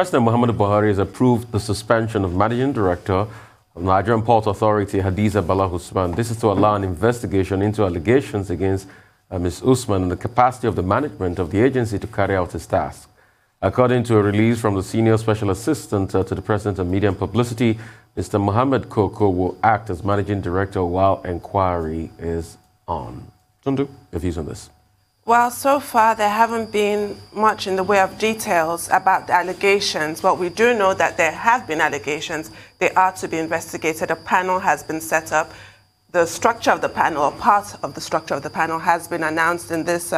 President Muhammadu Buhari has approved the suspension of Managing Director of Nigerian Port Authority, Hadiza Bala-Usman. This is to allow an investigation into allegations against Ms. Usman in the capacity of the management of the agency to carry out its task. According to a release from the Senior Special Assistant to the President of Media and Publicity, Mr. Mohammed Koko will act as Managing Director while inquiry is on. Tundu, your views on this? Well, so far there haven't been much in the way of details about the allegations, but we do know that there have been allegations. They are to be investigated. A panel has been set up. The structure of the panel, or part of the structure of the panel, has been announced in this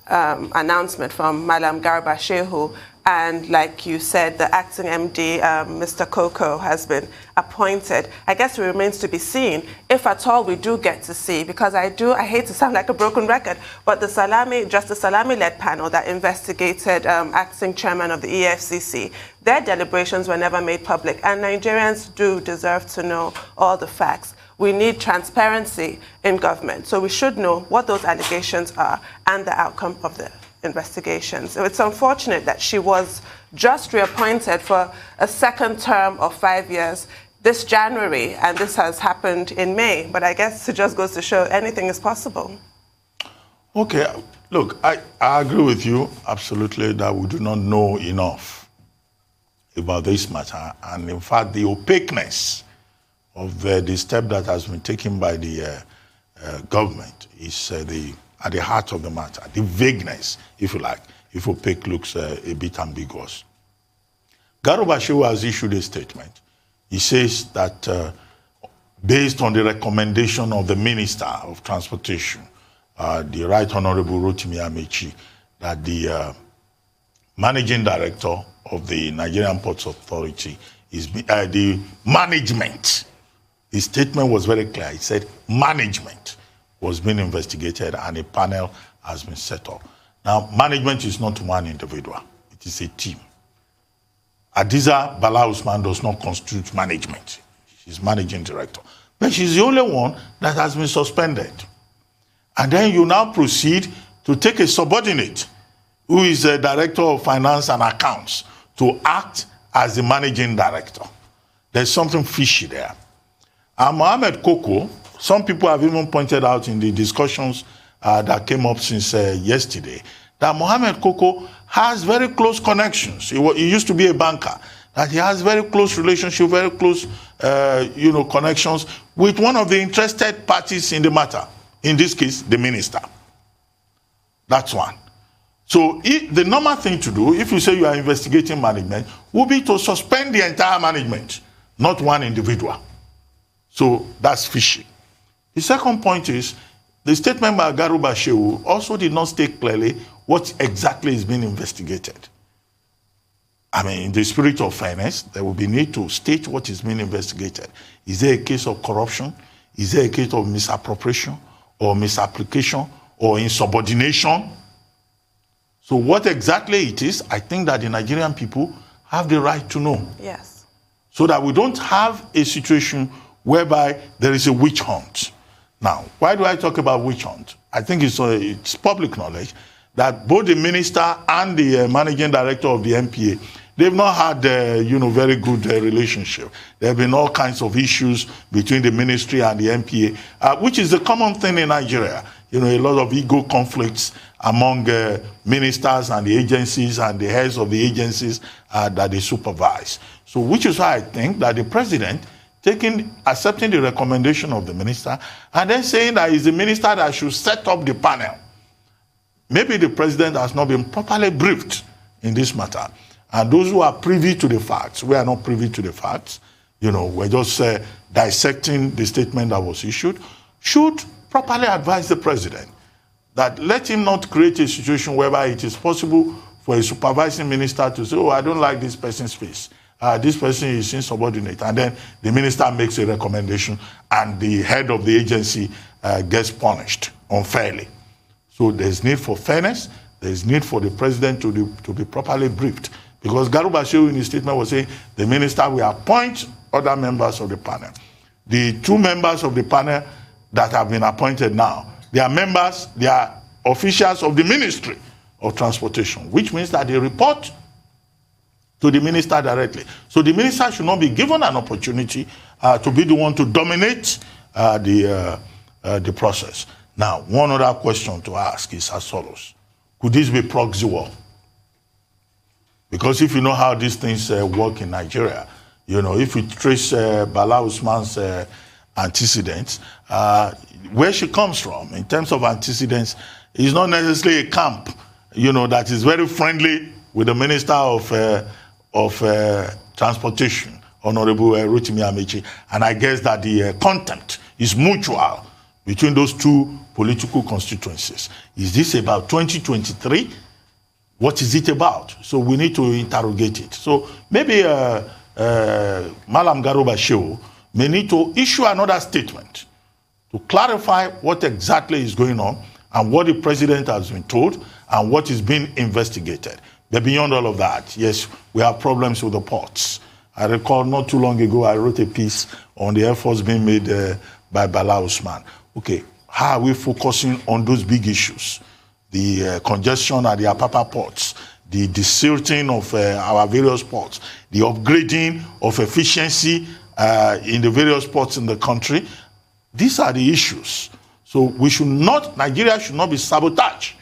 announcement from Malam Garba Shehu. And like you said, the acting MD, Mr. Koko, has been appointed. I guess it remains to be seen, if at all we do get to see, because I hate to sound like a broken record, but the Justice Salami-led panel that investigated acting chairman of the EFCC, their deliberations were never made public, and Nigerians do deserve to know all the facts. We need transparency in government, so we should know what those allegations are and the outcome of the investigations. So it's unfortunate that she was just reappointed for a second term of 5 years this January, and this has happened in May. But I guess it just goes to show anything is possible. Okay, look, I agree with you absolutely that we do not know enough about this matter, and in fact the opaqueness of the step that has been taken by the government is at the heart of the matter. The vagueness, if you like, if opaque looks a bit ambiguous. Garba Shehu has issued a statement. He says that based on the recommendation of the Minister of Transportation, the Right Honorable Rotimi Amechi, that the Managing Director of the Nigerian Ports Authority is the management. His statement was very clear. He said management was being investigated and a panel has been set up. Now, management is not one individual. It is a team. Hadiza Bala-Usman does not constitute management. She's managing director. But she's the only one that has been suspended. And then you now proceed to take a subordinate who is a director of finance and accounts to act as the managing director. There's something fishy there. And Mohammed Koko, some people have even pointed out in the discussions that came up since yesterday, that Mohammed Koko has very close connections. He used to be a banker. That he has very close relationship, very close, connections with one of the interested parties in the matter. In this case, the minister. That's one. So the normal thing to do, if you say you are investigating management, would be to suspend the entire management, not one individual. So that's fishy. The second point is, the statement by Garba Shehu also did not state clearly what exactly is being investigated. I mean, in the spirit of fairness, there will be need to state what is being investigated. Is there a case of corruption? Is there a case of misappropriation or misapplication or insubordination? So what exactly it is, I think that the Nigerian people have the right to know. Yes. So that we don't have a situation whereby there is a witch hunt. Now, why do I talk about witch hunt? I think it's public knowledge that both the minister and the managing director of the NPA, they've not had very good relationship. There have been all kinds of issues between the ministry and the NPA, which is a common thing in Nigeria. A lot of ego conflicts among ministers and the agencies and the heads of the agencies that they supervise. So, which is why I think that the president accepting the recommendation of the minister, and then saying that it's the minister that should set up the panel. Maybe the president has not been properly briefed in this matter. And those who are privy to the facts, we are not privy to the facts, we're just dissecting the statement that was issued, should properly advise the president that let him not create a situation whereby it is possible for a supervising minister to say, oh, I don't like this person's face. This person is insubordinate, and then the minister makes a recommendation and the head of the agency gets punished unfairly. So there's need for fairness, there's need for the president to be properly briefed. Because Garba Shehu in his statement was saying the minister will appoint other members of the panel. The two members of the panel that have been appointed now, they are officials of the Ministry of Transportation, which means that they report to the minister directly. So the minister should not be given an opportunity to be the one to dominate the process. Now, one other question to ask is as follows. Could this be proxy war? Because if you know how these things work in Nigeria, you know, if you trace Bala-Usman's antecedents, where she comes from in terms of antecedents is not necessarily a camp, you know, that is very friendly with the Minister of Transportation, Honorable Rotimi Amechi. And I guess that the contempt is mutual between those two political constituencies. Is this about 2023? What is it about? So we need to interrogate it. So maybe Malam Garuba Shehu may need to issue another statement to clarify what exactly is going on and what the president has been told and what is being investigated. But beyond all of that, yes, we have problems with the ports. I recall not too long ago, I wrote a piece on the efforts being made by Bala-Usman. Okay, how are we focusing on those big issues? The congestion at the Apapa ports, the desilting of our various ports, the upgrading of efficiency in the various ports in the country. These are the issues. So we should not, Nigeria should not be sabotaged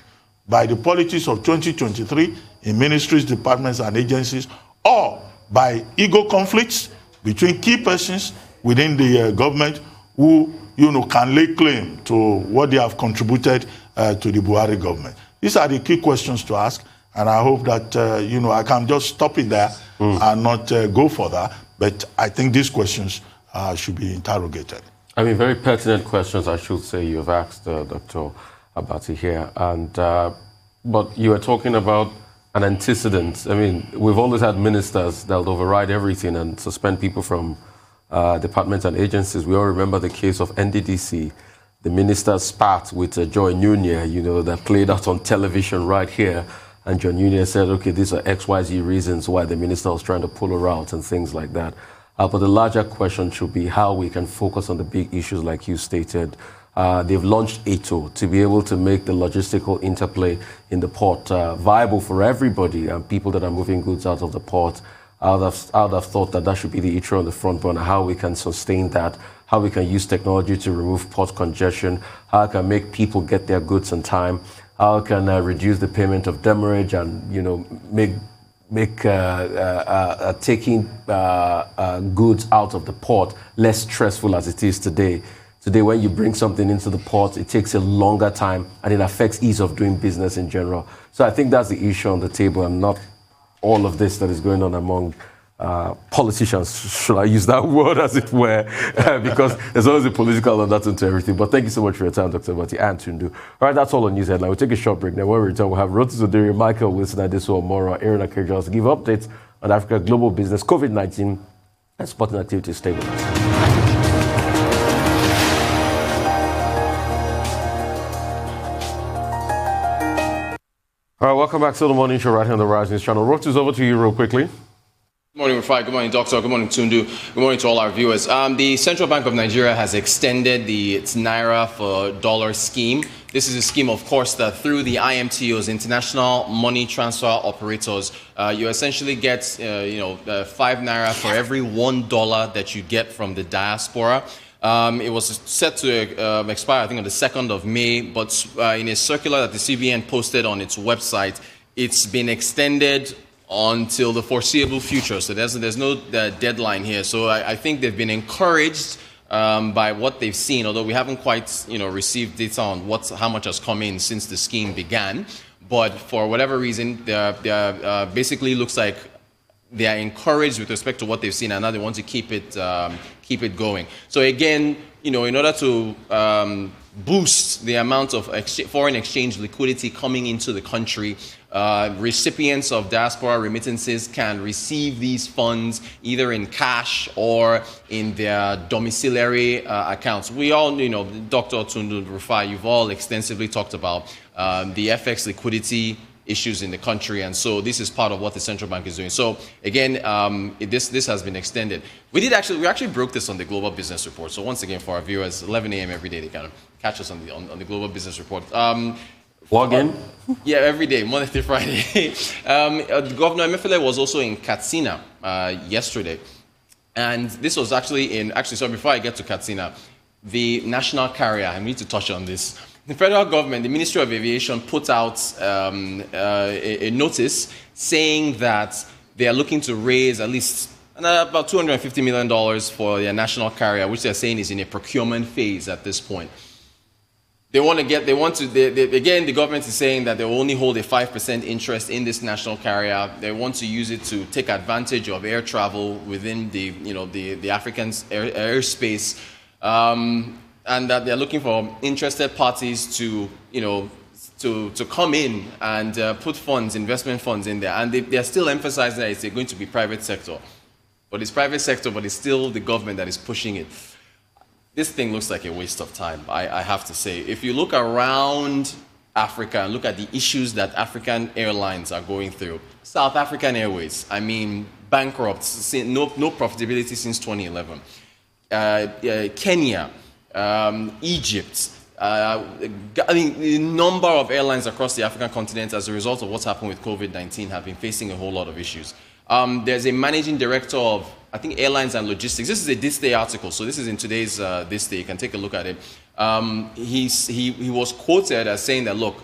by the politics of 2023 in ministries, departments, and agencies, or by ego conflicts between key persons within the government who, you know, can lay claim to what they have contributed to the Buhari government. These are the key questions to ask, and I hope that, you know, I can just stop it there and not go further, but I think these questions should be interrogated. I mean, very pertinent questions, I should say, you've asked Dr. Abati here. And, but you were talking about an antecedent. I mean, we've always had ministers that would override everything and suspend people from departments and agencies. We all remember the case of NDDC. The minister spat with Joy Nunia, you know, that played out on television right here. And John Nunia said, okay, these are XYZ reasons why the minister was trying to pull her out and things like that. But the larger question should be how we can focus on the big issues like you stated. They've launched ATO to be able to make the logistical interplay in the port viable for everybody and people that are moving goods out of the port. I would have thought that that should be the issue on the front burner, how we can sustain that, how we can use technology to remove port congestion, how we can make people get their goods on time, how we can reduce the payment of demurrage and, you know, make taking goods out of the port less stressful as it is today. Today, when you bring something into the port, it takes a longer time and it affects ease of doing business in general. So I think that's the issue on the table and not all of this that is going on among politicians, should I use that word as it were, because there's always a political undertone to everything. But thank you so much for your time, Dr. Abati and Tundu. All right, that's all on News Headline. We'll take a short break. Now, when we return, we'll have Rotis Odiri, Michael Wilson, Adeso Omoro, Aaron Akejo to give updates on Africa global business, COVID-19, and sporting activities. Stay with us. All right, welcome back to the Morning Show right here on the Rise News channel. Rotis, over to you real quickly. Good morning, Rafai. Good morning, Doctor. Good morning, Tundu. Good morning to all our viewers. The Central Bank of Nigeria has extended its Naira for dollar scheme. This is a scheme, of course, that through the IMTOs, International Money Transfer Operators, you essentially get, 5 Naira for every $1 that you get from the diaspora. It was set to expire, I think, on the 2nd of May, but in a circular that the CBN posted on its website, it's been extended until the foreseeable future. So there's no deadline here. So I think they've been encouraged by what they've seen, although we haven't quite, received data on how much has come in since the scheme began. But for whatever reason, they're basically looks like they are encouraged with respect to what they've seen, and now they want to keep it going. So again, in order to boost the amount of foreign exchange liquidity coming into the country, recipients of diaspora remittances can receive these funds either in cash or in their domiciliary accounts. We all, Dr. Tundu Rufai, you've all extensively talked about the FX liquidity issues in the country, and so this is part of what the central bank is doing. So again, this has been extended. We actually broke this on the Global Business Report. So once again, for our viewers, 11 a.m. every day, they kind of catch us on the Global Business Report. Again? Yeah, every day, Monday through Friday. Governor Emefiele was also in Katsina yesterday. And this was actually sorry, before I get to Katsina, the national carrier, I need to touch on this. The federal government, the Ministry of Aviation, put out a notice saying that they are looking to raise at least about $250 million for their national carrier, which they're saying is in a procurement phase at this point. Again, the government is saying that they will only hold a 5% interest in this national carrier. They want to use it to take advantage of air travel within the African airspace, and that they're looking for interested parties to come in and put investment funds in there. And they're still emphasizing that it's going to be private sector. But it's private sector, but it's still the government that is pushing it. This thing looks like a waste of time, I have to say. If you look around Africa and look at the issues that African airlines are going through, South African Airways, I mean, bankrupt, no profitability since 2011. Kenya, Egypt, the number of airlines across the African continent as a result of what's happened with COVID-19 have been facing a whole lot of issues. There's a managing director of, I think, Airlines and Logistics. This is a This Day article, so this is in today's This Day. You can take a look at it. He was quoted as saying that, look,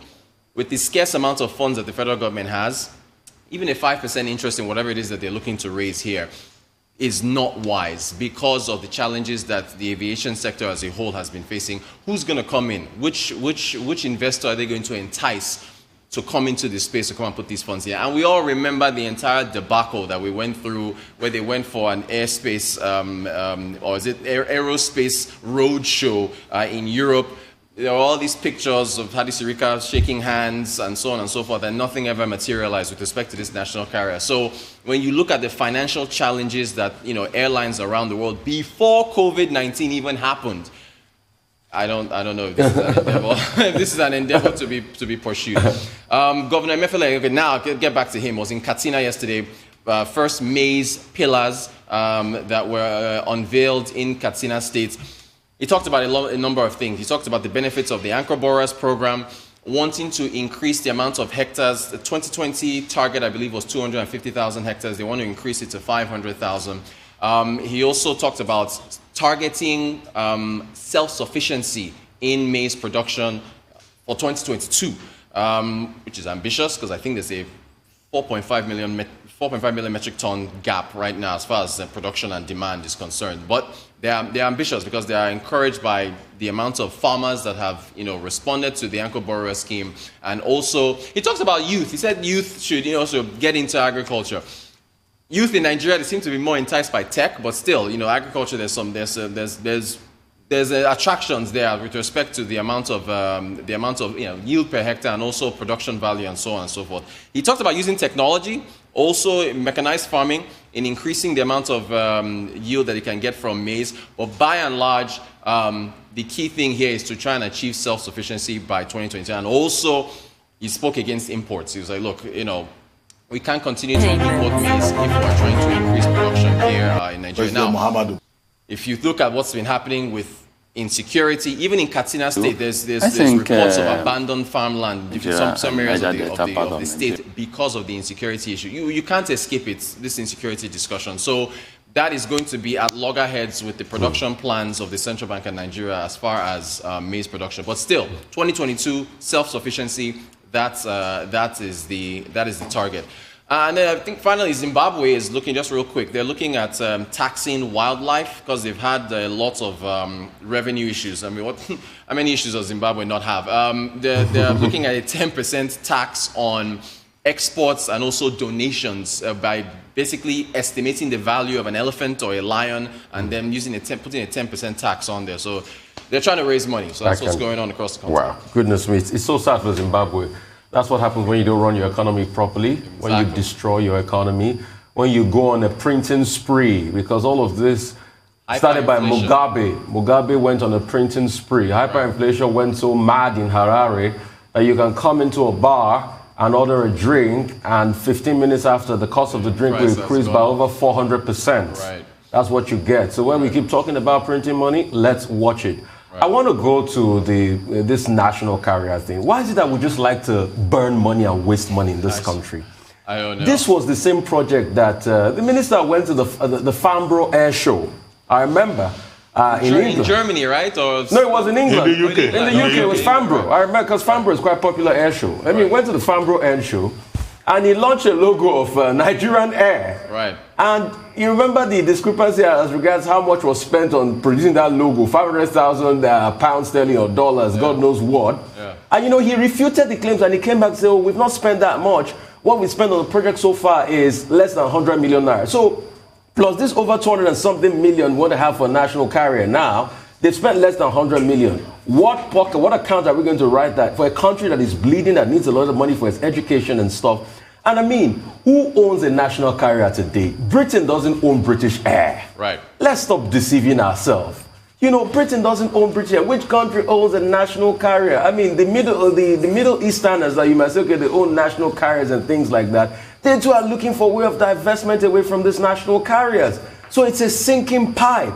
with the scarce amount of funds that the federal government has, even a 5% interest in whatever it is that they're looking to raise here is not wise because of the challenges that the aviation sector as a whole has been facing. Who's going to come in? Which investor are they going to entice to come into this space to come and put these funds here? And we all remember the entire debacle that we went through where they went for an airspace, or is it aerospace roadshow in Europe. There are all these pictures of Hadi Sirika shaking hands and so on and so forth, and nothing ever materialized with respect to this national carrier. So when you look at the financial challenges that airlines around the world before COVID-19 even happened, I don't know if this is an endeavor. This is an endeavor to be pursued. Governor Emefiele, okay, now get back to him, was in Katsina yesterday. First MAIZE pillars that were unveiled in Katsina State. He talked about a number of things. He talked about the benefits of the Anchor Borers program, wanting to increase the amount of hectares. The 2020 target, I believe, was 250,000 hectares. They want to increase it to 500,000. He also talked about targeting self-sufficiency in maize production for 2022, which is ambitious because I think there's a 4.5 million metric ton gap right now as far as production and demand is concerned. But they're ambitious because they are encouraged by the amount of farmers that have responded to the Anchor Borer scheme. And also, he talks about youth. He said youth should also get into agriculture. Youth in Nigeria, they seem to be more enticed by tech, but still, agriculture. There's attractions there with respect to the amount of yield per hectare and also production value and so on and so forth. He talked about using technology, also mechanized farming, in increasing the amount of yield that you can get from maize. But by and large, the key thing here is to try and achieve self-sufficiency by 2020. And also, he spoke against imports. He was like, look, we can't continue to import maize if we're trying to increase production here in Nigeria. Now, if you look at what's been happening with insecurity, even in Katsina State, there's reports of abandoned farmland in some areas of the state because of the insecurity issue. You can't escape this insecurity discussion. So that is going to be at loggerheads with the production plans of the Central Bank of Nigeria as far as maize production. But still, 2022, self-sufficiency, that is the target. And then I think finally Zimbabwe is looking, just real quick, they're looking at taxing wildlife because they've had lots of revenue issues. I mean, how many issues does Zimbabwe not have? They're looking at a 10% tax on exports and also donations by basically estimating the value of an elephant or a lion and then putting a 10% tax on there. So they're trying to raise money. So that's what's going on across the continent. Wow, goodness me. It's so sad for Zimbabwe. That's what happens when you don't run your economy properly, exactly. When you destroy your economy, when you go on a printing spree, because all of this started by Mugabe. Mugabe went on a printing spree. Hyperinflation went so mad in Harare that you can come into a bar and order a drink, and 15 minutes after, the cost of the drink will increase by over 400%. Right. That's what you get. So when we keep talking about printing money, let's watch it. I want to go to this national carrier thing. Why is it that we just like to burn money and waste money in this country? I don't know. This was the same project that the minister went to the Farnborough Air Show. I remember. In Germany, right? Or no, it was in England. In the UK. In the UK, it was Farnborough. I remember because Farnborough is quite a popular air show. I mean, he went to the Farnborough Air Show, and he launched a logo of Nigerian Air. Right. And you remember the discrepancy as regards how much was spent on producing that logo, 500,000 pounds sterling or dollars, God knows what. Yeah. And he refuted the claims and he came back and said, oh, we've not spent that much. What we spent on the project so far is less than 100 million naira. So, plus this over 200 and something million we want to have for a national carrier now, they've spent less than 100 million. What pocket, what account are we going to write that for a country that is bleeding, that needs a lot of money for its education and stuff? And I mean, who owns a national carrier today? Britain doesn't own British Air. Right. Let's stop deceiving ourselves. Britain doesn't own British Air. Which country owns a national carrier? I mean, the Middle Easterners that you might say, okay, they own national carriers and things like that. They too are looking for a way of divestment away from these national carriers. So it's a sinking pipe.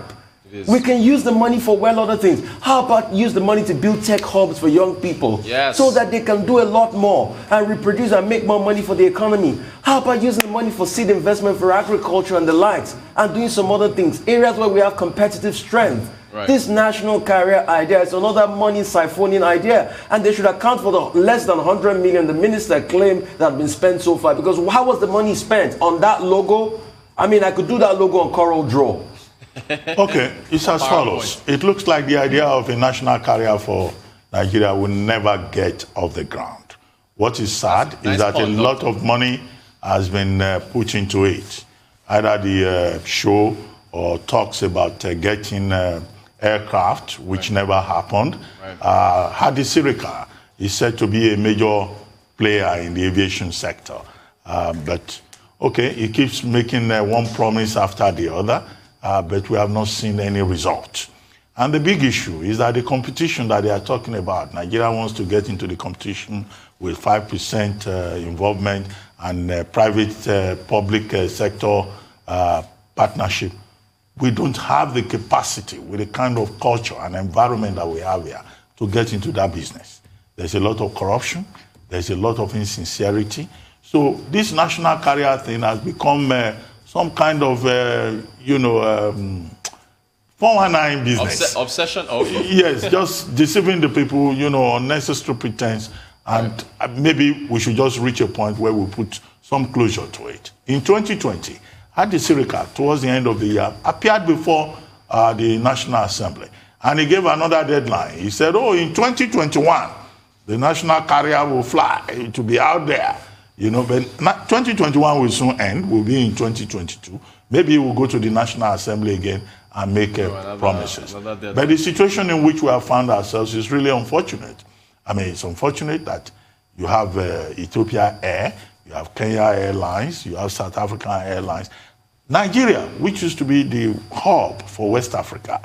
We can use the money for other things. How about use the money to build tech hubs for young people? Yes. So that they can do a lot more and reproduce and make more money for the economy. How about using the money for seed investment for agriculture and the likes and doing some other things, areas where we have competitive strength. Right. This national carrier idea is another money siphoning idea, and they should account for the less than 100 million the minister claimed that have been spent so far, because how was the money spent? On that logo? I mean, I could do that logo on Coral Draw. Okay, it's as follows. It looks like the idea of a national carrier for Nigeria will never get off the ground. What is sad is that a lot of money has been put into it. Either the show or talks about getting aircraft, which never happened. Right. Hadi Sirika is said to be a major player in the aviation sector. But, okay, he keeps making one promise after the other. But we have not seen any result. And the big issue is that the competition that they are talking about, Nigeria wants to get into the competition with 5% involvement and private-public sector partnership. We don't have the capacity with the kind of culture and environment that we have here to get into that business. There's a lot of corruption. There's a lot of insincerity. So this national carrier thing has become some kind of, 419 business. Obsession? Okay. Yes, just deceiving the people, unnecessary pretense. And maybe we should just reach a point where we put some closure to it. In 2020, Hadi Sirika, towards the end of the year, appeared before the National Assembly. And he gave another deadline. He said, in 2021, the national carrier will fly. It will be out there. But 2021 will soon end. We'll be in 2022. Maybe we'll go to the National Assembly again and make promises. But the situation in which we have found ourselves is really unfortunate. I mean, it's unfortunate that you have Ethiopia Air, you have Kenya Airlines, you have South African Airlines. Nigeria, which used to be the hub for West Africa,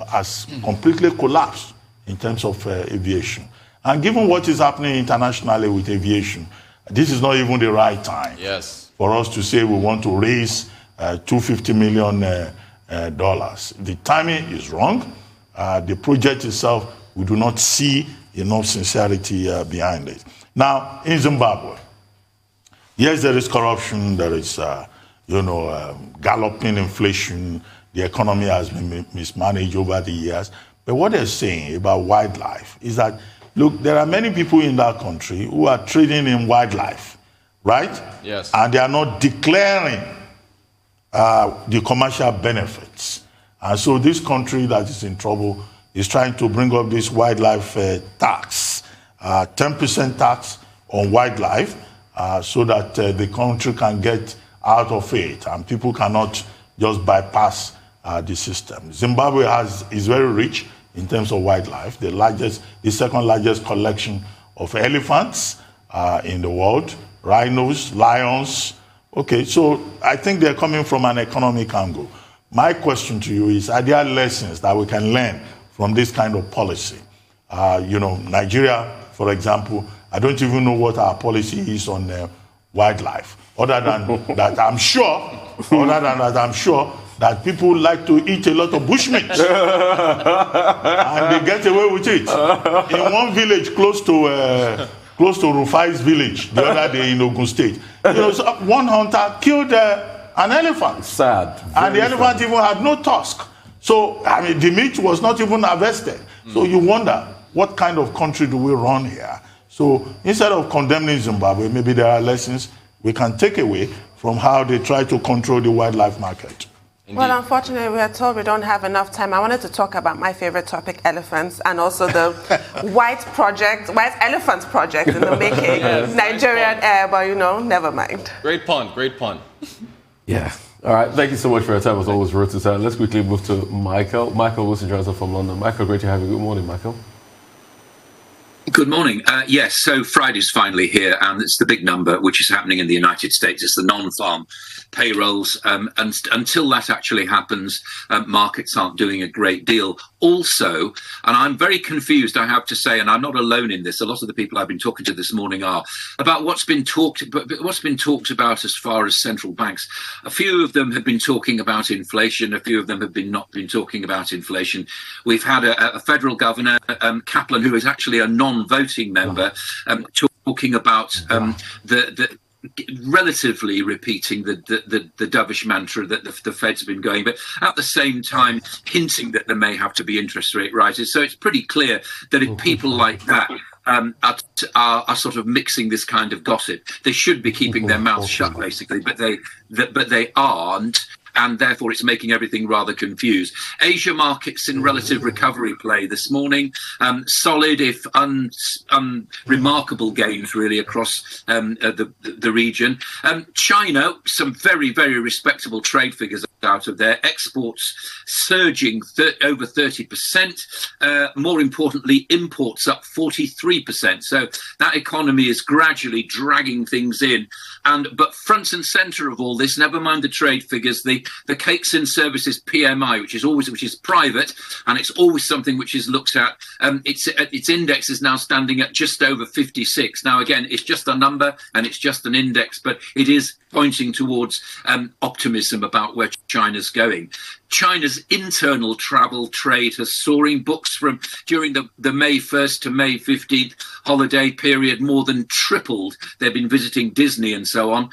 has completely collapsed in terms of aviation. And given what is happening internationally with aviation, this is not even the right time for us to say we want to raise $250 million. The timing is wrong. The project itself, we do not see enough sincerity behind it. Now, in Zimbabwe, yes, there is corruption, there is, galloping inflation, the economy has been mismanaged over the years. But what they're saying about wildlife is that, look, there are many people in that country who are trading in wildlife, right? Yes. And they are not declaring the commercial benefits. And so this country that is in trouble is trying to bring up this wildlife tax, 10% tax on wildlife, so that the country can get out of it and people cannot just bypass the system. Zimbabwe is very rich in terms of wildlife, the second largest collection of elephants in the world, rhinos, lions. Okay, so I think they're coming from an economic angle. My question to you is, are there lessons that we can learn from this kind of policy? Nigeria, for example, I don't even know what our policy is on wildlife. Other than that, I'm sure that people like to eat a lot of bushmeat. And they get away with it. In one village close to Rufai's village the other day in Ogun State, so one hunter killed an elephant. Sad. And the elephant even had no tusk. So, I mean, the meat was not even harvested. So you wonder, what kind of country do we run here? So instead of condemning Zimbabwe, maybe there are lessons we can take away from how they try to control the wildlife market. Indeed. Well, unfortunately, we are told we don't have enough time. I wanted to talk about my favorite topic, elephants, and also the white elephant project in the making, Nigerian air, but never mind. Great pun, great pun. Yeah. All right. Thank you so much for your time. As always, Rotus. Let's quickly move to Michael. Michael Wilson joins us from London. Michael, great to have you. Good morning, Michael. Good morning. Yes, so Friday's finally here, and it's the big number which is happening in the United States. It's the non-farm payrolls. And until that actually happens, markets aren't doing a great deal. Also, and I'm very confused, I have to say, and I'm not alone in this, a lot of the people I've been talking to this morning are, about what's been talked about as far as central banks. A few of them have been talking about inflation. A few of them have not been talking about inflation. We've had a federal governor, Kaplan, who is actually a non-voting member, talking about the relatively repeating the dovish mantra that the Fed's been going, but at the same time hinting that there may have to be interest rate rises. So it's pretty clear that if people like that are sort of mixing this kind of gossip, they should be keeping their mouths shut, basically, but they aren't. And therefore, it's making everything rather confused. Asia markets in relative recovery play this morning. Solid, if unremarkable gains, really, across the region. China, some very, very respectable trade figures out of there. Exports surging over 30%. More importantly, imports up 43%. So that economy is gradually dragging things in. But front and centre of all this, never mind the trade figures, the cakes and services PMI, which is private, and it's always something which is looked at. Its index is now standing at just over 56. Now, again, it's just a number and it's just an index, but it is pointing towards optimism about where China's going. China's internal travel trade has soaring. Books from during the May 1st to May 15th holiday period more than tripled. They've been visiting Disney and so on.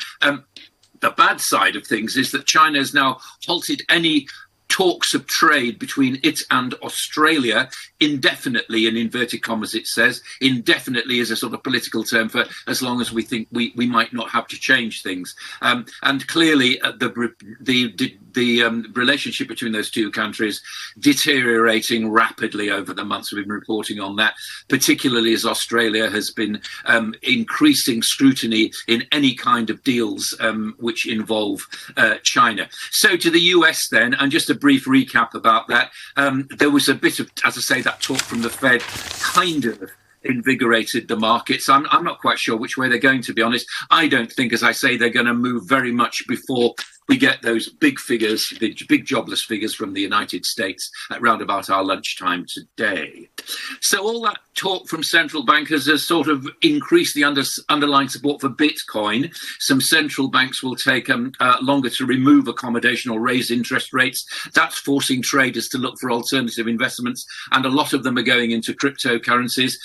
The bad side of things is that China has now halted any talks of trade between it and Australia indefinitely, in inverted commas it says. Indefinitely is a sort of political term for as long as we think we might not have to change things. And clearly the relationship between those two countries deteriorating rapidly over the months. We've been reporting on that, particularly as Australia has been increasing scrutiny in any kind of deals which involve China. So to the US then, and just a brief recap about that, there was a bit of, as I say, that talk from the Fed kind of invigorated the markets. I'm not quite sure which way they're going, to be honest. I don't think, as I say, they're going to move very much before we get those big figures, the big jobless figures from the United States at round about our lunchtime today. So all that talk from central bankers has sort of increased the underlying support for Bitcoin. Some central banks will take longer to remove accommodation or raise interest rates. That's forcing traders to look for alternative investments, and a lot of them are going into cryptocurrencies.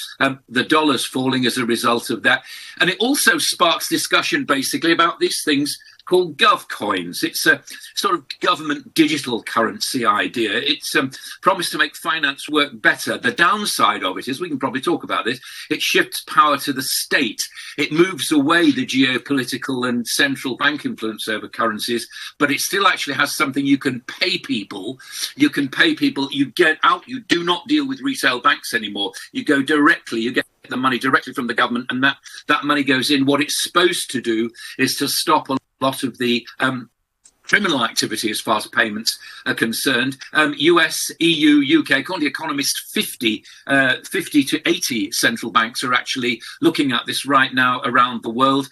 The dollar's falling as a result of that. And it also sparks discussion, basically, about these things called GovCoins. It's a sort of government digital currency idea. It's promised to make finance work better. The downside of it is, we can probably talk about this, it shifts power to the state. It moves away the geopolitical and central bank influence over currencies, but it still actually has something you can pay people. You can pay people, you get out, you do not deal with retail banks anymore. You go directly, you get the money directly from the government, and that money goes in. What it's supposed to do is to stop a lot of the criminal activity as far as payments are concerned. US, EU, UK, according to Economist, 50 to 80 central banks are actually looking at this right now around the world.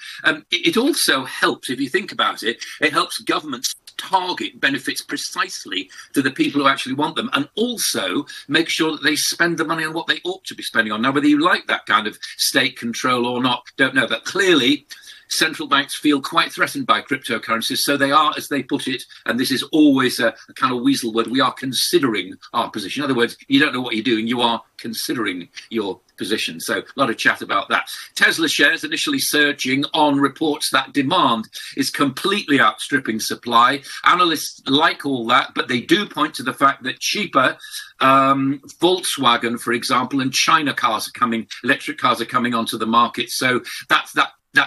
It also helps, if you think about it, it helps governments target benefits precisely to the people who actually want them, and also make sure that they spend the money on what they ought to be spending on. Now, whether you like that kind of state control or not, don't know, but clearly central banks feel quite threatened by cryptocurrencies. So they are, as they put it, and this is always a kind of weasel word, we are considering our position. In other words, you don't know what you're doing, you are considering your position. So a lot of chat about that. Tesla shares initially surging on reports that demand is completely outstripping supply. Analysts like all that, but they do point to the fact that cheaper Volkswagen, for example, and China cars are coming, electric cars are coming onto the market. So that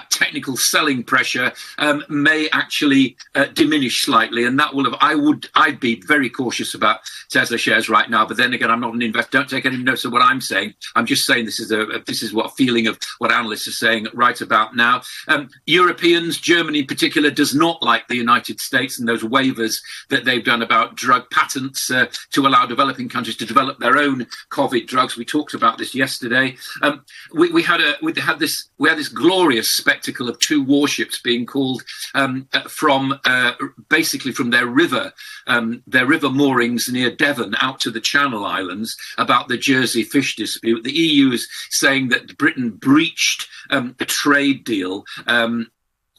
technical selling pressure may actually diminish slightly, and that will have. I'd be very cautious about Tesla shares right now. But then again, I'm not an investor. Don't take any notice of what I'm saying. I'm just saying this is what feeling of what analysts are saying right about now. Europeans, Germany in particular, does not like the United States and those waivers that they've done about drug patents to allow developing countries to develop their own COVID drugs. We talked about this yesterday. We had this glorious spectacle of two warships being called from basically from their river moorings near Devon out to the Channel Islands about the Jersey fish dispute. The EU is saying that Britain breached a trade deal.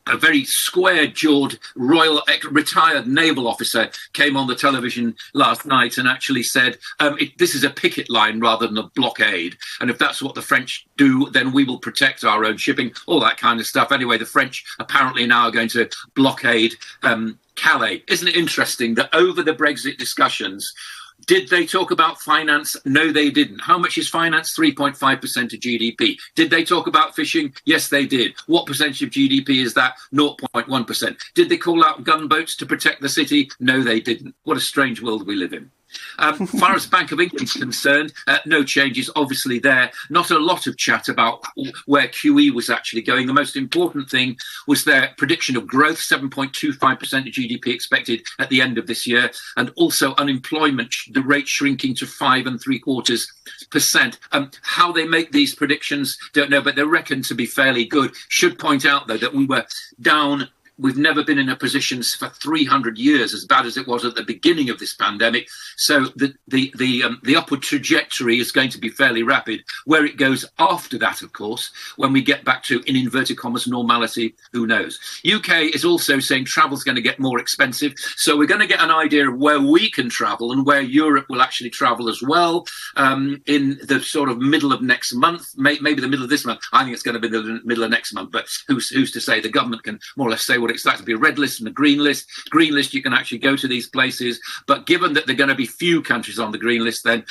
A very square-jawed retired naval officer came on the television last night and actually said, this is a picket line rather than a blockade. And if that's what the French do, then we will protect our own shipping, all that kind of stuff. Anyway, the French apparently now are going to blockade Calais. Isn't it interesting that over the Brexit discussions, did they talk about finance? No, they didn't. How much is finance? 3.5% of GDP. Did they talk about fishing? Yes, they did. What percentage of GDP is that? 0.1%. Did they call out gunboats to protect the city? No, they didn't. What a strange world we live in. As far as Bank of England is concerned, no changes obviously there. Not a lot of chat about where QE was actually going. The most important thing was their prediction of growth, 7.25% of GDP expected at the end of this year, and also unemployment, the rate shrinking to 5.75%. How they make these predictions, don't know, but they're reckoned to be fairly good. Should point out, though, that we were down. We've never been in a position for 300 years as bad as it was at the beginning of this pandemic. So the upward trajectory is going to be fairly rapid. Where it goes after that, of course, when we get back to, in inverted commas, normality, who knows? UK is also saying travel's going to get more expensive. So we're going to get an idea of where we can travel and where Europe will actually travel as well in the sort of middle of next month, maybe the middle of this month. I think it's going to be the middle of next month, but who's to say? The government can more or less say what it's like to be a red list and a green list. Green list, you can actually go to these places, but given that there are going to be few countries on the green list, then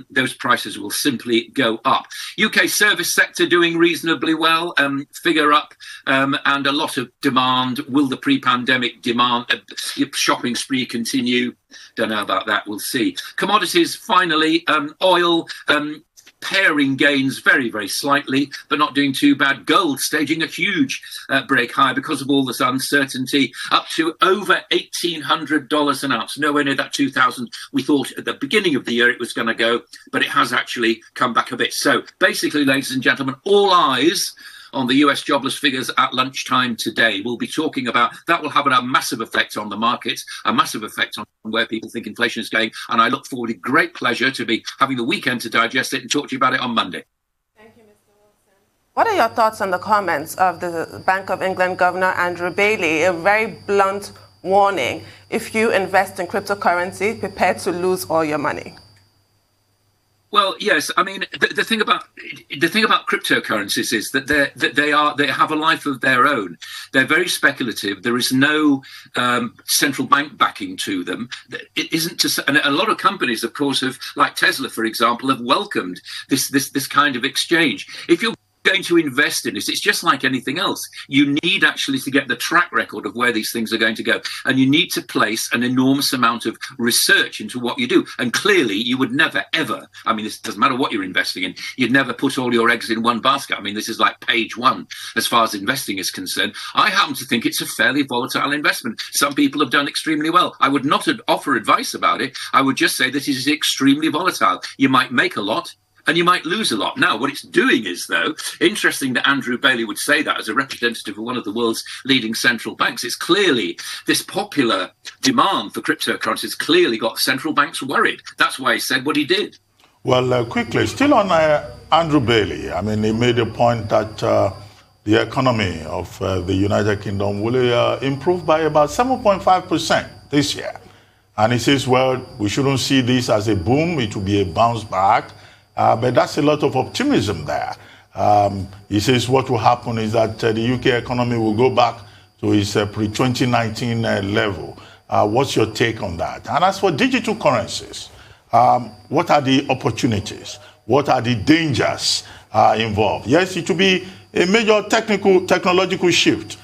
those prices will simply go up. UK service sector doing reasonably well, figure up, and a lot of demand. Will the pre-pandemic demand shopping spree continue? Don't know about that, we'll see. Commodities, finally, oil, pairing gains very, very slightly, but not doing too bad. Gold staging a huge break high because of all this uncertainty, up to over $1,800 an ounce. Nowhere near that 2,000 we thought at the beginning of the year it was going to go, but it has actually come back a bit. So basically, ladies and gentlemen, all eyes on the US jobless figures at lunchtime today. We'll be talking about that. Will have a massive effect on the markets, a massive effect on where people think inflation is going. And I look forward with great pleasure to be having the weekend to digest it and talk to you about it on Monday. Thank you, Mr. Wilson. What are your thoughts on the comments of the Bank of England Governor Andrew Bailey? A very blunt warning: if you invest in cryptocurrency, prepare to lose all your money. Well, yes. I mean, the thing about cryptocurrencies is that they have a life of their own. They're very speculative. There is no central bank backing to them. It isn't and a lot of companies, of course, have, like Tesla, for example, have welcomed this kind of exchange. If you're going to invest in this, it's just like anything else. You need actually to get the track record of where these things are going to go, and you need to place an enormous amount of research into what you do. And clearly you would never ever, I mean, this doesn't matter what you're investing in, you'd never put all your eggs in one basket. I mean, this is like page one as far as investing is concerned. I happen to think it's a fairly volatile investment. Some people have done extremely well. I would not offer advice about it. I would just say that it is extremely volatile. You might make a lot, and you might lose a lot. Now, what it's doing is, though, interesting that Andrew Bailey would say that as a representative of one of the world's leading central banks. It's clearly this popular demand for cryptocurrencies clearly got central banks worried. That's why he said what he did. Well, quickly, still on Andrew Bailey. I mean, he made a point that the economy of the United Kingdom will improve by about 7.5% this year. And he says, well, we shouldn't see this as a boom. It will be a bounce back. But that's a lot of optimism there. He says what will happen is that the UK economy will go back to its pre-2019 level. What's your take on that? And as for digital currencies, what are the opportunities? What are the dangers involved? Yes, it will be a major technological shift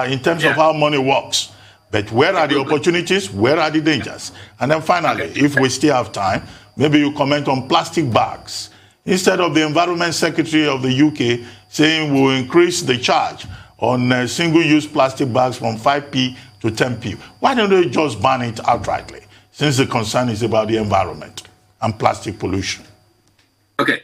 in terms of how money works. But where are the opportunities? Where are the dangers? And then finally, if we still have time, maybe you comment on plastic bags. Instead of the Environment Secretary of the UK saying we'll increase the charge on single-use plastic bags from 5p to 10p, why don't they just ban it outrightly, since the concern is about the environment and plastic pollution? Okay.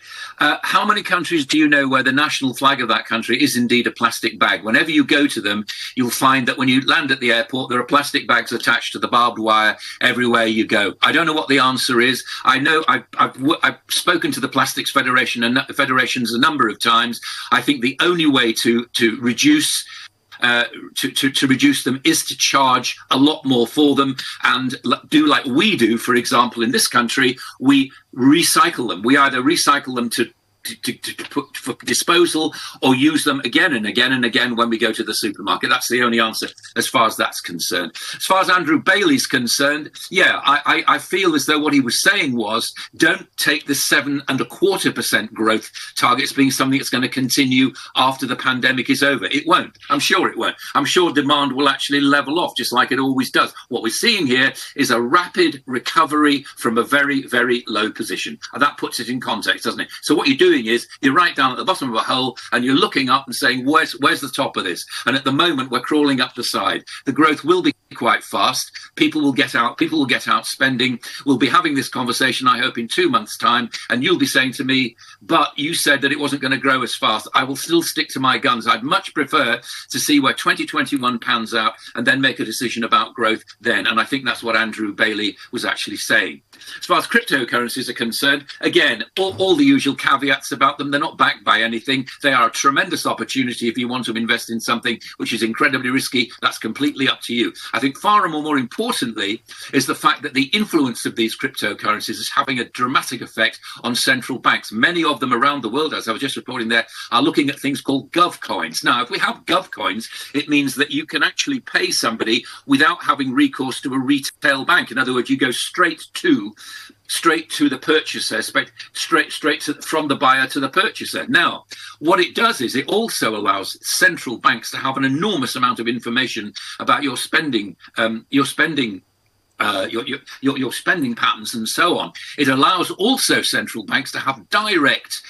How many countries do you know where the national flag of that country is indeed a plastic bag? Whenever you go to them, you'll find that when you land at the airport, there are plastic bags attached to the barbed wire everywhere you go. I don't know what the answer is. I know I've spoken to the Plastics Federation and federations a number of times. I think the only way to reduce to reduce them is to charge a lot more for them and do like we do. For example, in this country, we recycle them. We either recycle them to put for disposal or use them again and again and again when we go to the supermarket. That's the only answer as far as that's concerned. As far as Andrew Bailey's concerned, yeah, I feel as though what he was saying was don't take the 7.25% growth target as being something that's going to continue after the pandemic is over. It won't. I'm sure it won't. I'm sure demand will actually level off just like it always does. What we're seeing here is a rapid recovery from a very, very low position. And that puts it in context, doesn't it? So what you do is you're right down at the bottom of a hole and you're looking up and saying, where's the top of this? And at the moment, we're crawling up the side. The growth will be quite fast. People will get out spending. We'll be having this conversation, I hope, in 2 months' time. And you'll be saying to me, but you said that it wasn't going to grow as fast. I will still stick to my guns. I'd much prefer to see where 2021 pans out and then make a decision about growth then. And I think that's what Andrew Bailey was actually saying. As far as cryptocurrencies are concerned, again, all the usual caveats about them. They're not backed by anything. They are a tremendous opportunity if you want to invest in something which is incredibly risky. That's completely up to you. I think far and more importantly is the fact that the influence of these cryptocurrencies is having a dramatic effect on central banks. Many of them around the world, as I was just reporting there, are looking at things called gov coins. Now, if we have gov coins, it means that you can actually pay somebody without having recourse to a retail bank. In other words, you go straight to the purchaser, from the buyer to the purchaser. Now, what it does is it also allows central banks to have an enormous amount of information about your spending patterns and so on. It allows also central banks to have direct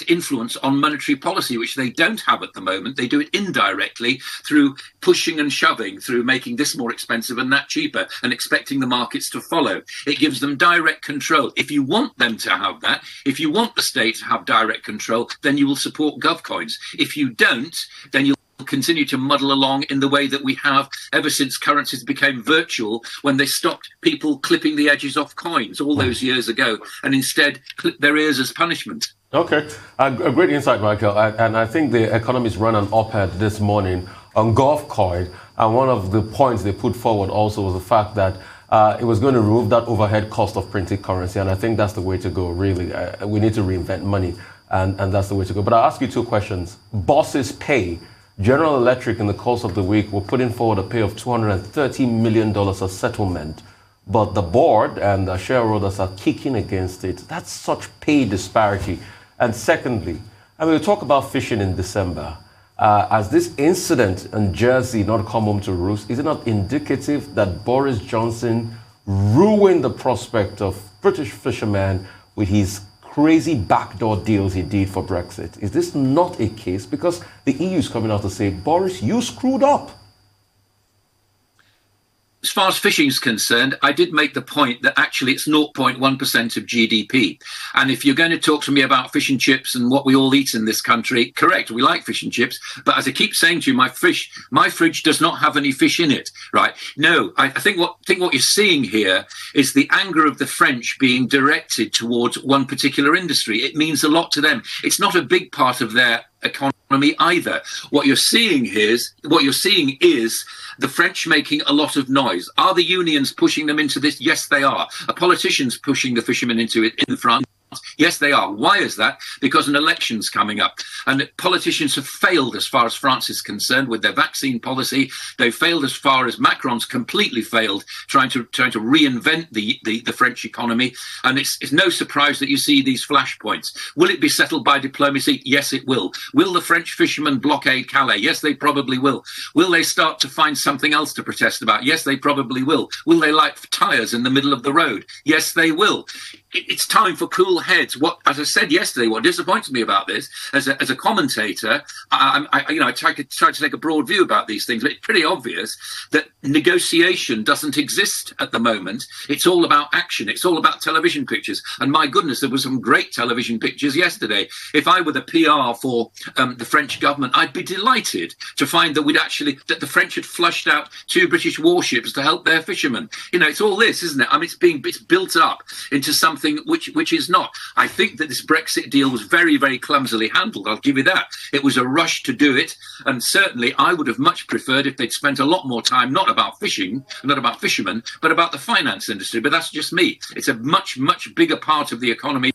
influence on monetary policy, which they don't have at the moment. They do it indirectly through pushing and shoving, through making this more expensive and that cheaper, and expecting the markets to follow. It gives them direct control. If you want them to have that, if you want the state to have direct control, then you will support gov coins. If you don't, then you'll continue to muddle along in the way that we have ever since currencies became virtual, when they stopped people clipping the edges off coins all those years ago and instead clip their ears as punishment. Okay, a great insight, Michael. And I think the Economist ran an op-ed this morning on GovCoin, and one of the points they put forward also was the fact that it was going to remove that overhead cost of printing currency, and I think that's the way to go, really. We need to reinvent money, and that's the way to go. But I'll ask you two questions. Bosses pay. General Electric in the course of the week were putting forward a pay of $230 million as settlement, but the board and the shareholders are kicking against it. That's such pay disparity. And secondly, we'll talk about fishing in December. Has this incident in Jersey not come home to roost? Is it not indicative that Boris Johnson ruined the prospect of British fishermen with his crazy backdoor deals he did for Brexit? Is this not a case? Because the EU is coming out to say, Boris, you screwed up. As far as fishing is concerned, I did make the point that actually it's 0.1% of GDP. And if you're going to talk to me about fish and chips and what we all eat in this country, correct, we like fish and chips. But as I keep saying to you, my fridge does not have any fish in it, right? No, I think what you're seeing here is the anger of the French being directed towards one particular industry. It means a lot to them. It's not a big part of their economy either. What you're seeing is the French making a lot of noise. Are the unions pushing them into this? Yes, they are. Are politicians pushing the fishermen into it in France? Yes, they are. Why is that? Because an election's coming up. And politicians have failed as far as France is concerned with their vaccine policy. They've failed as far as Macron's completely failed trying to reinvent the French economy. And it's no surprise that you see these flashpoints. Will it be settled by diplomacy? Yes, it will. Will the French fishermen blockade Calais? Yes, they probably will. Will they start to find something else to protest about? Yes, they probably will. Will they light tyres in the middle of the road? Yes, they will. It's time for cool heads. What, as I said yesterday, what disappoints me about this, as a commentator, I try to take a broad view about these things, but it's pretty obvious that negotiation doesn't exist at the moment. It's all about action. It's all about television pictures. And my goodness, there were some great television pictures yesterday. If I were the PR for the French government, I'd be delighted to find that that the French had flushed out 2 British warships to help their fishermen. It's all this, isn't it? I mean, it's built up into something which is not. I think that this Brexit deal was very, very clumsily handled. I'll give you that. It was a rush to do it. And certainly I would have much preferred if they'd spent a lot more time, not about fishing, not about fishermen, but about the finance industry. But that's just me. It's a much, much bigger part of the economy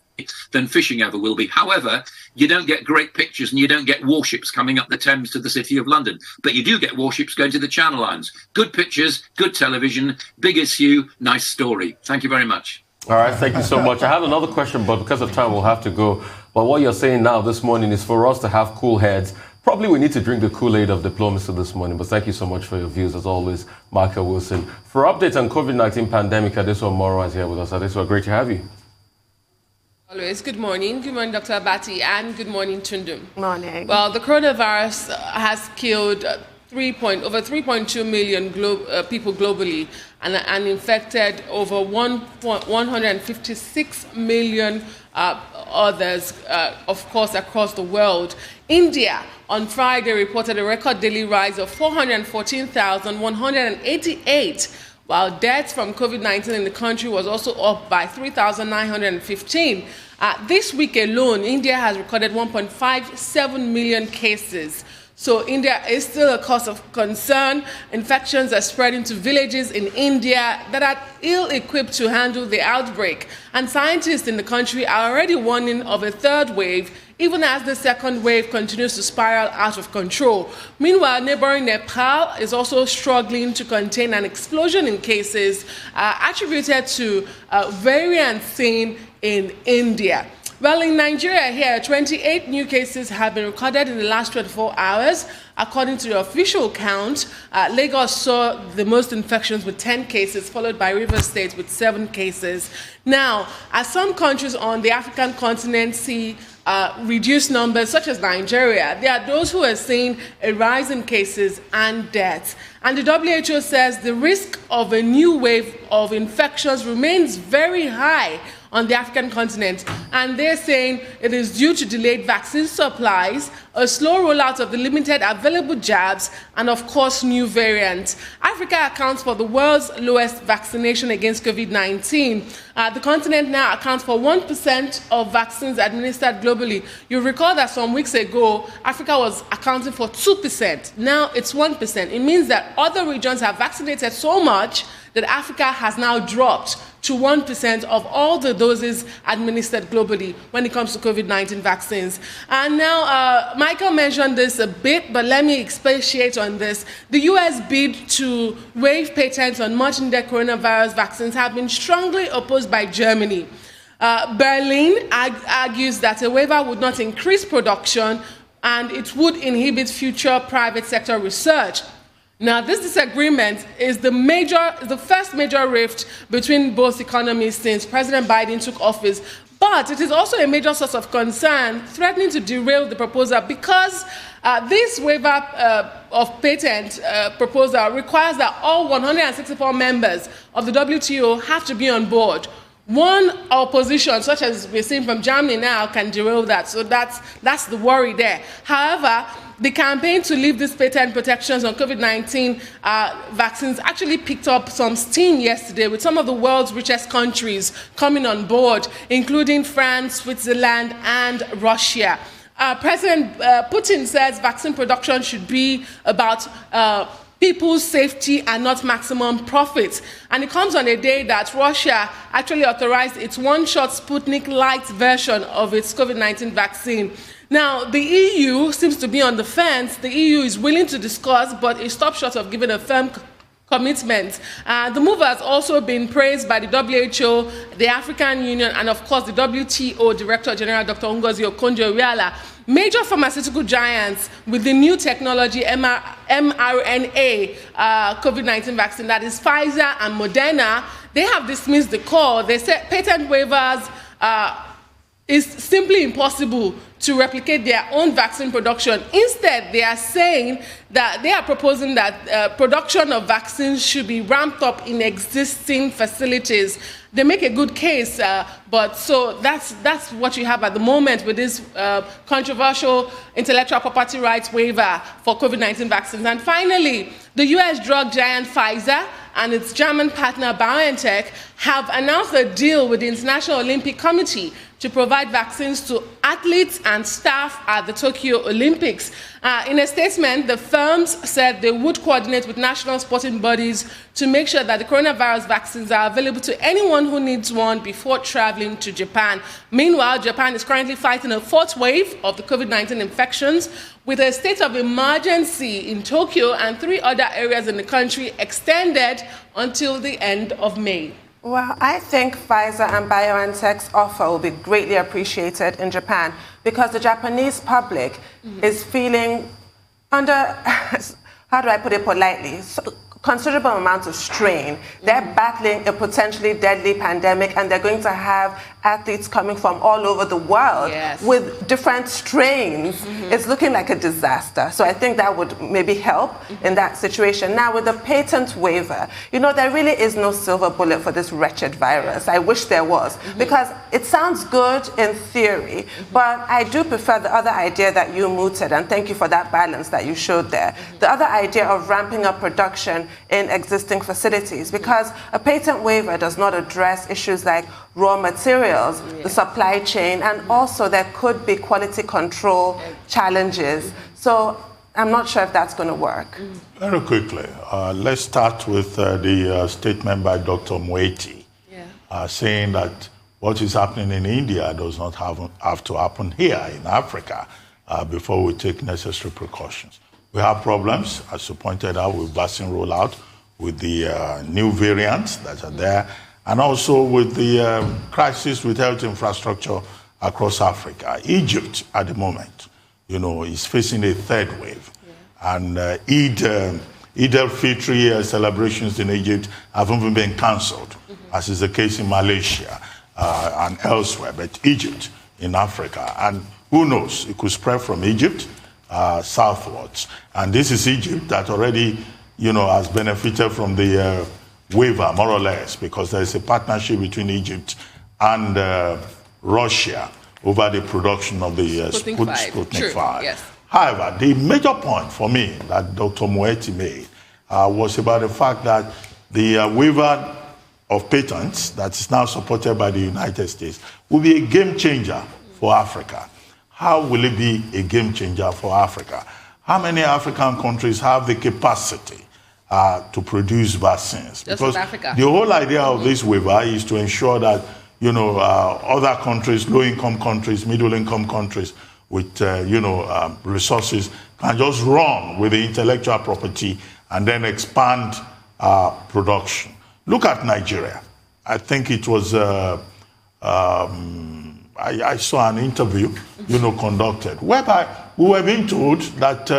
than fishing ever will be. However, you don't get great pictures and you don't get warships coming up the Thames to the City of London. But you do get warships going to the Channel Islands. Good pictures, good television, big issue, nice story. Thank you very much. All right, thank you so much. I have another question, but because of time, we'll have to go. But what you're saying now this morning is for us to have cool heads. Probably we need to drink the Kool-Aid of diplomacy this morning, but thank you so much for your views, as always, Michael Wilson. For updates on COVID-19 pandemic, Adesuwa Moro is here with us. Adesuwa, great to have you. Always. Good morning. Good morning, Dr. Abati, and good morning, Tundu. Morning. Well, the coronavirus has killed over 3.2 million people globally and infected over 156 million others, of course, across the world. India on Friday reported a record daily rise of 414,188, while deaths from COVID-19 in the country was also up by 3,915. This week alone, India has recorded 1.57 million cases. So India is still a cause of concern. Infections are spreading to villages in India that are ill-equipped to handle the outbreak. And scientists in the country are already warning of a third wave, even as the second wave continues to spiral out of control. Meanwhile, neighboring Nepal is also struggling to contain an explosion in cases attributed to variants seen in India. Well, in Nigeria here, 28 new cases have been recorded in the last 24 hours. According to the official count, Lagos saw the most infections with 10 cases, followed by Rivers State with 7 cases. Now, as some countries on the African continent see reduced numbers, such as Nigeria, there are those who are seeing a rise in cases and deaths. And the WHO says the risk of a new wave of infections remains very high on the African continent, and they're saying it is due to delayed vaccine supplies, a slow rollout of the limited available jabs, and of course new variants. Africa accounts for the world's lowest vaccination against COVID-19. The continent now accounts for 1% of vaccines administered globally. You recall that some weeks ago, Africa was accounting for 2%. Now it's 1%. It means that other regions have vaccinated so much that Africa has now dropped to 1% of all the doses administered globally when it comes to COVID-19 vaccines. And now, Michael mentioned this a bit, but let me expatiate on this. The US bid to waive patents on much-needed coronavirus vaccines have been strongly opposed by Germany. Berlin argues that a waiver would not increase production and it would inhibit future private sector research. Now, this disagreement is the first major rift between both economies since President Biden took office, but it is also a major source of concern, threatening to derail the proposal because this waiver of patent proposal requires that all 164 members of the WTO have to be on board. One opposition, such as we're seeing from Germany now, can derail that. So that's the worry there. However, the campaign to leave these patent protections on COVID-19 vaccines actually picked up some steam yesterday, with some of the world's richest countries coming on board, including France, Switzerland, and Russia. President Putin says vaccine production should be about people's safety and not maximum profits. And it comes on a day that Russia actually authorized its one-shot Sputnik Light version of its COVID-19 vaccine. Now, the EU seems to be on the fence. The EU is willing to discuss, but it stops short of giving a firm commitment. The move has also been praised by the WHO, the African Union, and of course the WTO Director General Dr. Ngozi Okonjo-Iweala. Major pharmaceutical giants with the new technology mRNA COVID-19 vaccine, that is Pfizer and Moderna, they have dismissed the call. They said patent waivers is simply impossible to replicate their own vaccine production. Instead, they are saying that they are proposing that production of vaccines should be ramped up in existing facilities. They make a good case, but so that's what you have at the moment with this controversial intellectual property rights waiver for COVID-19 vaccines. And finally, the US drug giant Pfizer and its German partner BioNTech have announced a deal with the International Olympic Committee to provide vaccines to athletes and staff at the Tokyo Olympics. In a statement, the firms said they would coordinate with national sporting bodies to make sure that the coronavirus vaccines are available to anyone who needs one before traveling to Japan. Meanwhile, Japan is currently fighting a fourth wave of the COVID-19 infections, with a state of emergency in Tokyo and 3 other areas in the country extended until the end of May. Well, I think Pfizer and BioNTech's offer will be greatly appreciated in Japan because the Japanese public is feeling under, how do I put it politely, considerable amounts of strain. They're battling a potentially deadly pandemic, and they're going to have athletes coming from all over the world with different strains. It's looking like a disaster. So I think that would maybe help in that situation. Now, with the patent waiver, you know, there really is no silver bullet for this wretched virus. I wish there was, because it sounds good in theory, but I do prefer the other idea that you mooted, and thank you for that balance that you showed there. The other idea of ramping up production in existing facilities, because a patent waiver does not address issues like raw materials, the supply chain, and also there could be quality control challenges. So I'm not sure if that's going to work. Very quickly, let's start with the statement by Dr. Moeti, saying that what is happening in India does not have to happen here in Africa before we take necessary precautions. We have problems, as you pointed out, with vaccine rollout, with the new variants that are there, and also with the crisis with health infrastructure across Africa. Egypt, at the moment, you know, is facing a third wave. And Eid al-Fitr celebrations in Egypt have even been cancelled, as is the case in Malaysia and elsewhere, but Egypt in Africa. And who knows, it could spread from Egypt southwards. And this is Egypt that already, you know, has benefited from the waiver, more or less, because there is a partnership between Egypt and Russia over the production of the Sputnik 5. Yes. However, the major point for me that Dr. Moeti made was about the fact that the waiver of patents that is now supported by the United States will be a game changer for Africa. How will it be a game changer for Africa? How many African countries have the capacity to produce vaccines? Just because Africa. The whole idea of this waiver is to ensure that, you know, other countries, low-income countries, middle-income countries with, resources can just run with the intellectual property and then expand production. Look at Nigeria. I think it was, I saw an interview, conducted, whereby we were being told that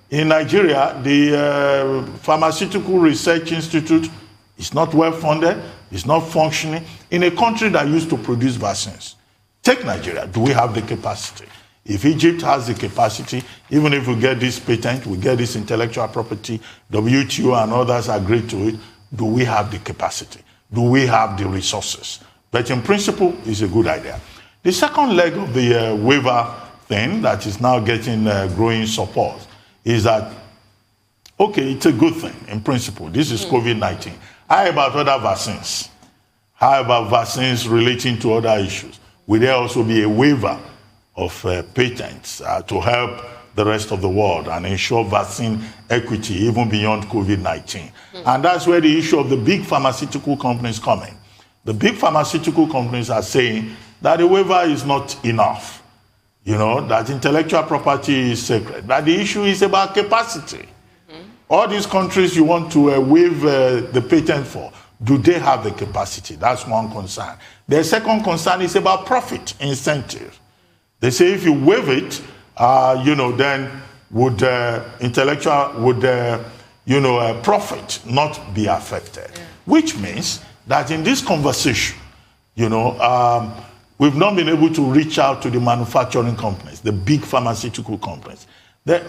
in Nigeria, the Pharmaceutical Research Institute is not well funded, it's not functioning, in a country that used to produce vaccines. Take Nigeria, do we have the capacity? If Egypt has the capacity, even if we get this patent, we get this intellectual property, WTO and others agree to it, do we have the capacity? Do we have the resources? But in principle, it's a good idea. The second leg of the waiver thing that is now getting growing support is that, okay, it's a good thing in principle. This is COVID-19. How about other vaccines? How about vaccines relating to other issues? Will there also be a waiver patents to help the rest of the world and ensure vaccine equity even beyond COVID-19. And that's where the issue of the big pharmaceutical companies come in. The big pharmaceutical companies are saying that the waiver is not enough, that intellectual property is sacred, that the issue is about capacity. All these countries you want to waive the patent for, do they have the capacity? That's one concern. The second concern is about profit incentive. They say if you waive it, then would profit not be affected? Yeah. Which means that in this conversation, we've not been able to reach out to the manufacturing companies, the big pharmaceutical companies.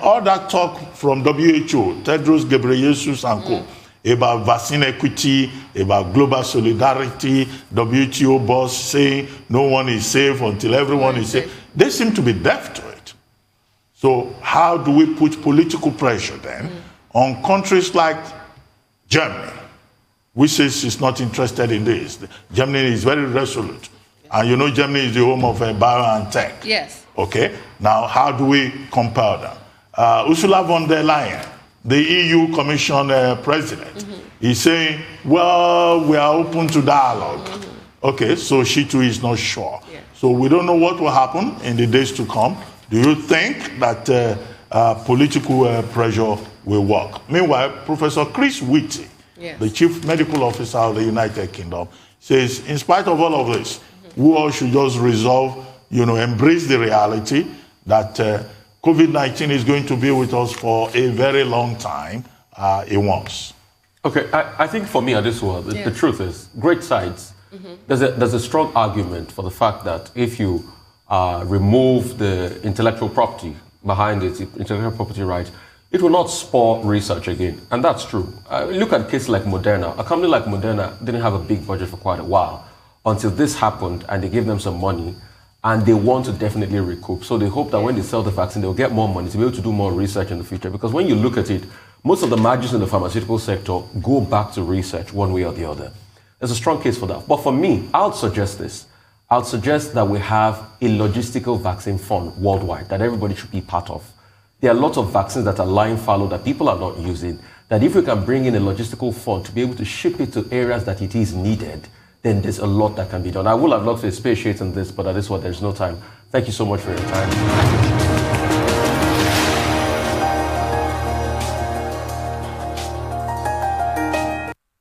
All that talk from WHO, Tedros Ghebreyesus and co, about vaccine equity, about global solidarity, WTO boss saying no one is safe until everyone is safe, they seem to be deaf to it. So how do we put political pressure then on countries like Germany, which says it's not interested in this? Germany is very resolute. And Germany is the home of bio and tech. Yes. Okay. Now, how do we compel them? Ursula von der Leyen, the EU Commission president, is saying, well, we are open to dialogue. Okay, so she too is not sure. Yeah. So we don't know what will happen in the days to come. Do you think that political pressure will work? Meanwhile, Professor Chris Whitty, the chief medical officer of the United Kingdom, says, in spite of all of this, we all should just resolve, embrace the reality that COVID-19 is going to be with us for a very long time, it wants. Okay, I think for me, at this world, the truth is, great sides, there's a strong argument for the fact that if you remove the intellectual property behind it, intellectual property rights, it will not spur research again. And that's true. Look at a case like Moderna. A company like Moderna didn't have a big budget for quite a while until this happened and they gave them some money and they want to definitely recoup. So they hope that when they sell the vaccine, they'll get more money to be able to do more research in the future. Because when you look at it, most of the margins in the pharmaceutical sector go back to research one way or the other. There's a strong case for that. But for me, I would suggest this. I would suggest that we have a logistical vaccine fund worldwide that everybody should be part of. There are lots of vaccines that are lying fallow that people are not using, that if we can bring in a logistical fund to be able to ship it to areas that it is needed, then there's a lot that can be done. I would have loved to expatiate on this, but at this point, there's no time. Thank you so much for your time.